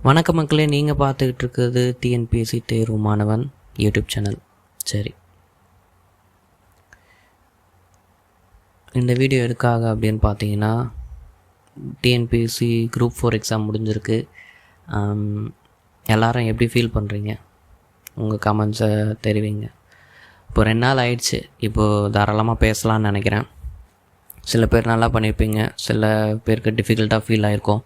வணக்க மக்களே, நீங்கள் பார்த்துக்கிட்டு இருக்கிறது டிஎன்பிஎஸ்சி தேர்வு மாணவன் யூடியூப் சேனல். சரி, இந்த வீடியோ எதுக்காக அப்படின்னு பார்த்தீங்கன்னா, டிஎன்பிஎஸ்சி குரூப் 4 எக்ஸாம் முடிஞ்சிருக்கு. எல்லோரும் எப்படி ஃபீல் பண்ணுறீங்க? உங்கள் கமெண்ட்ஸை தெரிவிங்க. இப்போ 2 நாள் ஆயிடுச்சு. இப்போது தாராளமாக பேசலான்னு நினைக்கிறேன். சில பேர் நல்லா பண்ணியிருப்பீங்க, சில பேருக்கு டிஃபிகல்ட்டாக ஃபீல் ஆகிருக்கும்.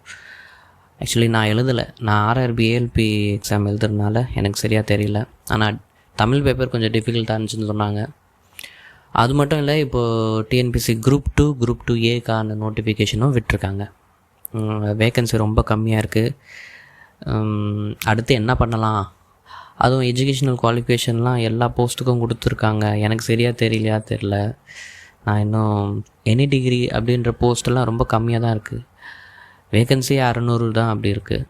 ஆக்சுவலி நான் எழுதலை. நான் ஆர்ஆர்பி ஏஎல்பி எக்ஸாம் எழுதுறதுனால எனக்கு சரியாக தெரியல. ஆனால் தமிழ் பேப்பர் கொஞ்சம் டிஃபிகல்ட்டாக இருந்துச்சுன்னு சொன்னாங்க. அது மட்டும் இல்லை, இப்போது டிஎன்பிஎஸ்சி குரூப் 2 குரூப் 2ஏக்கான நோட்டிஃபிகேஷனும் விட்டுருக்காங்க. வேக்கன்சி ரொம்ப கம்மியாக இருக்குது. அடுத்து என்ன பண்ணலாம்? அதுவும் எஜுகேஷ்னல் குவாலிஃபிகேஷன்லாம் எல்லா போஸ்ட்டுக்கும் கொடுத்துருக்காங்க. எனக்கு சரியாக தெரில. நான் இன்னும் எனி டிகிரி அப்படின்ற போஸ்ட்டெல்லாம் ரொம்ப கம்மியாக தான் இருக்குது. வேக்கன்சி 600 தான் அப்படி இருக்குது.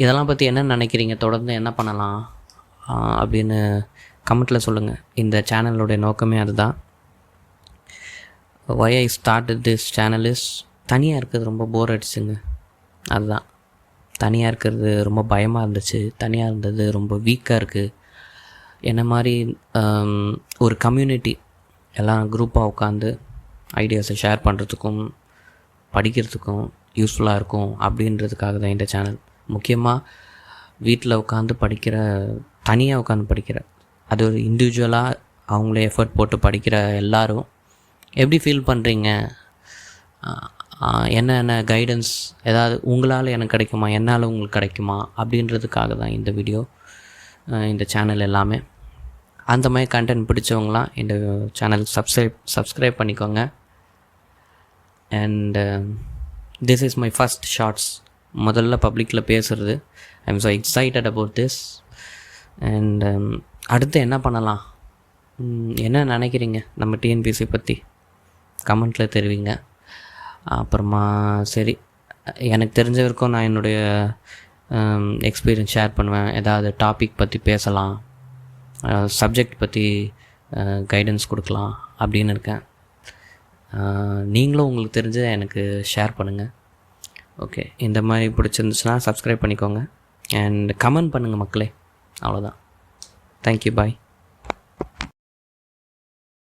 இதெல்லாம் பற்றி என்ன நினைக்கிறீங்க? தொடர்ந்து என்ன பண்ணலாம் அப்படின்னு கமெண்ட்டில் சொல்லுங்கள். இந்த சேனலோடைய நோக்கமே அதுதான். why I started this channel is தனியாக இருக்கிறது ரொம்ப போர் அடிச்சுங்க. அதுதான், தனியாக இருக்கிறது ரொம்ப பயமாக இருந்துச்சு. தனியாக இருந்தது ரொம்ப வீக்காக இருக்குது. என்ன மாதிரி ஒரு கம்யூனிட்டி எல்லாம் குரூப்பாக உட்காந்து ஐடியாஸை ஷேர் பண்ணுறதுக்கும் படிக்கிறதுக்கும் யூஸ்ஃபுல்லாக இருக்கும் அப்படின்றதுக்காக தான் இந்த சேனல். முக்கியமாக வீட்டில் உட்காந்து தனியாக உட்காந்து படிக்கிற, அது ஒரு இண்டிவிஜுவலாக அவங்களே எஃபர்ட் போட்டு படிக்கிற எல்லோரும் எப்படி ஃபீல் பண்ணுறீங்க? என்னென்ன கைடன்ஸ் ஏதாவது உங்களால் எனக்கு கிடைக்குமா, என்னால் உங்களுக்கு கிடைக்குமா அப்படின்றதுக்காக தான் இந்த வீடியோ, இந்த சேனல் எல்லாமே. அந்த மாதிரி கண்டென்ட் பிடிச்சவங்களாம் இந்த சேனல் சப்ஸ்கிரைப் பண்ணிக்கோங்க. And this is my first shorts. முதல்ல பப்ளிக்கில் பேசுகிறது. I am so excited about this. And அடுத்து என்ன பண்ணலாம், என்ன நினைக்கிறீங்க நம்ம டிஎன்பிஎஸ்சி பற்றி கமெண்ட்டில் தெரிவிங்க. அப்புறமா சரி, எனக்கு தெரிஞ்ச வரைக்கும் நான் என்னுடைய எக்ஸ்பீரியன்ஸ் ஷேர் பண்ணுவேன். ஏதாவது டாபிக் பற்றி பேசலாம், சப்ஜெக்ட் பற்றி கைடன்ஸ் கொடுக்கலாம் அப்படின்னு இருக்கேன். நீங்களும் உங்களுக்கு தெரிஞ்சதை எனக்கு ஷேர் பண்ணுங்கள். ஓகே, இந்த மாதிரி பிடிச்சிருந்துச்சுன்னா சப்ஸ்கிரைப் பண்ணிக்கோங்க. அண்ட் கமெண்ட் பண்ணுங்கள் மக்களே. அவ்வளோதான். தேங்க்யூ, பாய்.